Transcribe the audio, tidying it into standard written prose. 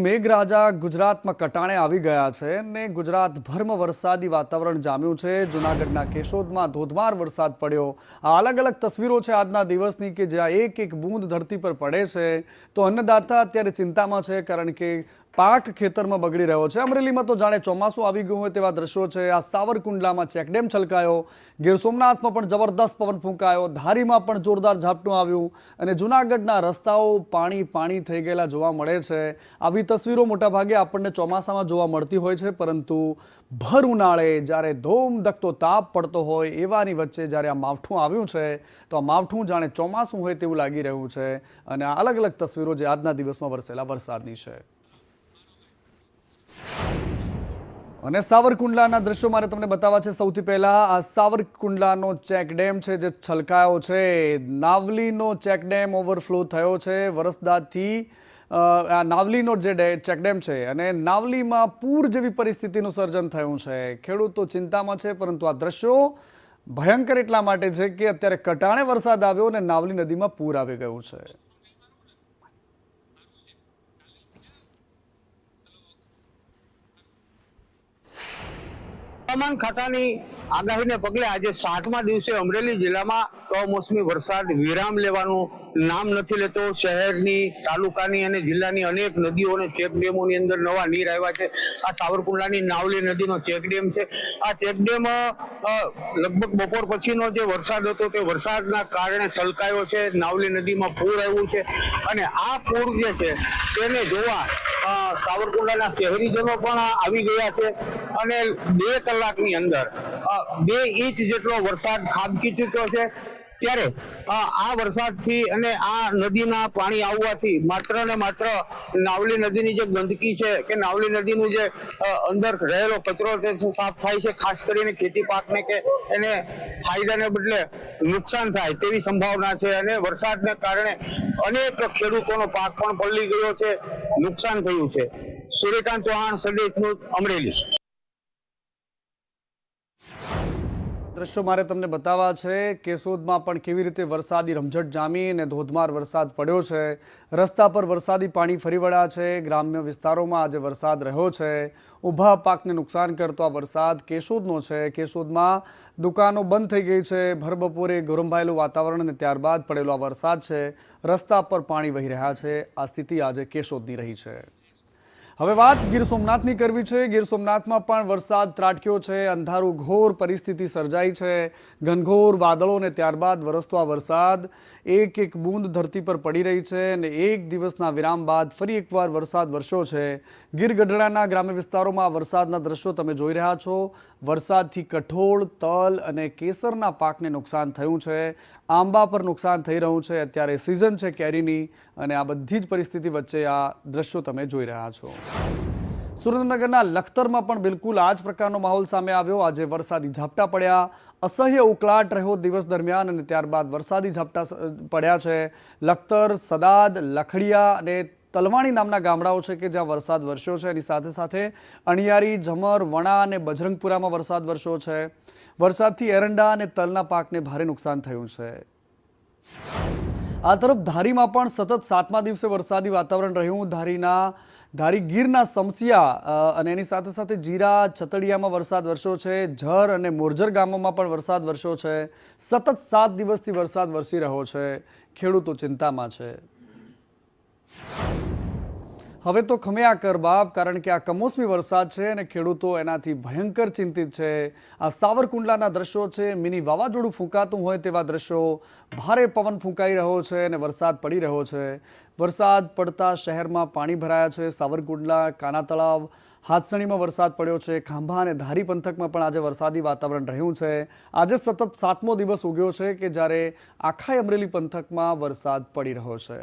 મેઘરાજા ગુજરાતમાં કટાણે આવી ગયા છે અને ગુજરાતભરમાં વરસાદી વાતાવરણ જામ્યું છે। જૂનાગઢના કેશોદમાં ધોધમાર વરસાદ પડ્યો। આ અલગ અલગ તસવીરો છે આજના દિવસની કે જ્યાં એક એક બૂંદ ધરતી પર પડે છે તો અન્નદાતા અત્યારે ચિંતામાં છે, કારણ કે પાક ખેતરમાં બગડી રહ્યો છે। અમરેલીમાં તો જાણે ચોમાસું આવી ગયું હોય તેવા દ્રશ્યો છે। આ સાવરકુંડલામાં ચેકડેમ છલકાયો, ગીર સોમનાથમાં પણ જબરદસ્ત પવન ફૂંકાયો, ધારીમાં પણ જોરદાર ઝાપટું આવ્યું અને જૂનાગઢના રસ્તાઓ પાણી પાણી થઈ ગયેલા જોવા મળે છે। આવી તસવીરો મોટાભાગે આપણને ચોમાસામાં જોવા મળતી હોય છે, પરંતુ ભર ઉનાળે જ્યારે ધોમધખતો તાપ પડતો હોય એવાની વચ્ચે જ્યારે આ માવઠું આવ્યું છે તો આ માવઠું જાણે ચોમાસું હોય તેવું લાગી રહ્યું છે અને આ અલગ અલગ તસવીરો જે આજના દિવસમાં વરસેલા વરસાદની છે। અને સાવરકુંડલાના દ્રશ્યો મારે તમને બતાવવા છે। સૌથી પહેલા આ સાવરકુંડલાનો ચેકડેમ છે જે છલકાયો છે। નાવલીનો ચેકડેમ ઓવરફ્લો થયો છે વરસદાથી। આ નાવલીનો જે ચેકડેમ છે અને નાવલીમાં પૂર જેવી પરિસ્થિતિનું સર્જન થયું છે। ખેડૂતો ચિંતામાં છે, પરંતુ આ દ્રશ્યો ભયંકર એટલા માટે છે કે અત્યારે કટાણે વરસાદ આવ્યો અને નાવલી નદીમાં પૂર આવી ગયું છે। હવામાન ખાતાની આગાહીને પગલે આજે 7મા દિવસે અમરેલી જિલ્લામાં કમોસમી વરસાદ વિરામ લેવાનું નામ નથી લેતો। શહેરની, તાલુકાની અને જિલ્લાની અનેક નદીઓ અને ચેકડેમોની અંદર નવા નીર આવ્યા છે। આ સાવરકુંડલાની નાવલી નદીનો ચેકડેમ છે। આ ચેકડેમ લગભગ બપોર પછીનો જે વરસાદ હતો તે વરસાદના કારણે છલકાયો છે। નાવલી નદીમાં પૂર આવ્યું છે અને આ પૂર જે છે તેને જોવા સાવરકુંડલાના શહેરીજનો પણ આવી ગયા છે અને 2 કલાકની અંદર 2 ઇંચ જેટલો વરસાદ ખાબકી ચૂક્યો છે। ત્યારે આ વરસાદથી અને આ નદીના પાણી આવવાથી માત્ર ને માત્ર નાવલી નદીની જે ગંદકી છે કે નાવલી નદીનું જે અંદર રહેલો કચરો તે સાફ થાય છે। ખાસ કરીને ખેતી પાકને કે એને ફાયદાને બદલે નુકસાન થાય તેવી સંભાવના છે અને વરસાદને કારણે અનેક ખેડૂતોનો પાક પણ પલળી ગયો છે, નુકસાન થયું છે। સૂર્યકાંત ચૌહાણ, સંદેશ ન્યૂઝ, અમરેલી। દ્રશ્યો મારે તમને બતાવવા છે। કેશોદમાં પણ કેવી રીતે વરસાદી રમઝટ જામી અને ધોધમાર વરસાદ પડ્યો છે। રસ્તા પર વરસાદી પાણી ફરી વળ્યા છે। ગ્રામ્ય વિસ્તારોમાં આજે વરસાદ રહ્યો છે। ઊભા પાકને નુકસાન કરતો આ વરસાદ કેશોદનો છે। કેશોદમાં દુકાનો બંધ થઈ ગઈ છે। ભર બપોરે ગરમાયેલું વાતાવરણ અને ત્યારબાદ પડેલો આ વરસાદ છે। રસ્તા પર પાણી વહી રહ્યા છે। આ સ્થિતિ આજે કેશોદની રહી છે। હવે વાત ગીર સોમનાથની કરવી છે। ગીર સોમનાથમાં પણ વરસાદ ત્રાટક્યો છે। અંધારું ઘોર પરિસ્થિતિ સર્જાઈ છે। ઘનઘોર વાદળો ને ત્યારબાદ વરસતો આ વરસાદ એક એક બૂંદ ધરતી પર પડી રહી છે અને એક દિવસના વિરામ બાદ ફરી એકવાર વરસાદ વરસ્યો છે। ગીર ગઢડાના ગ્રામ્ય વિસ્તારોમાં વરસાદના દ્રશ્યો તમે જોઈ રહ્યા છો। વરસાદથી કઠોળ, તલ અને કેસરના પાકને નુકસાન થયું છે। આંબા પર નુકસાન થઈ રહ્યું છે। અત્યારે સિઝન છે કેરીની અને આ બધી જ પરિસ્થિતિ વચ્ચે આ દ્રશ્યો તમે જોઈ રહ્યા છો। સુરેન્દ્રનગરના લખતરમાં પણ બિલકુલ આ જ પ્રકારનો માહોલ સામે આવ્યો। આજે વરસાદી ઝાપટા પડ્યા, અસહ્ય ઉકળાટ રહ્યો દિવસ દરમિયાન અને ત્યારબાદ વરસાદી ઝાપટા પડ્યા છે। લખતર, સદાદ, લખડિયા અને તલવાણી નામના ગામડાઓ છે કે જ્યાં વરસાદ વરસ્યો છે। એની સાથે સાથે અણિયારી, ઝમર, વણા અને બજરંગપુરામાં વરસાદ વરસ્યો છે। વરસાદથી એરંડા અને તલના પાકને ભારે નુકસાન થયું છે। આ તરફ ધારીમાં પણ સતત 7મા દિવસે વરસાદી વાતાવરણ રહ્યું। ધારી ગીરના સમસિયા અને એની સાથે સાથે જીરા, છતડિયામાં વરસાદ વરસ્યો છે। ઝર અને મોરજર ગામોમાં પણ વરસાદ વરસ્યો છે। સતત 7 દિવસથી વરસાદ વરસી રહ્યો છે। ખેડૂતો ચિંતામાં છે। હવે તો ખમ્યા કર બાપ, કારણ કે આ કમોસમી વરસાદ છે અને ખેડૂતો એનાથી ભયંકર ચિંતિત છે। આ સાવરકુંડલાના દ્રશ્યો છે। મિની વાવાઝોડું ફૂંકાતું હોય તેવા દ્રશ્યો। ભારે પવન ફૂંકાઈ રહ્યો છે અને વરસાદ પડી રહ્યો છે। વરસાદ પડતા શહેરમાં પાણી ભરાયા છે। સાવરકુંડલા, કાના તળાવ, હાથસણીમાં વરસાદ પડ્યો છે। ખાંભા અને ધારી પંથકમાં પણ આજે વરસાદી વાતાવરણ રહ્યું છે। આજે સતત 7મો દિવસ ઉગ્યો છે કે જ્યારે આખા અમરેલી પંથકમાં વરસાદ પડી રહ્યો છે।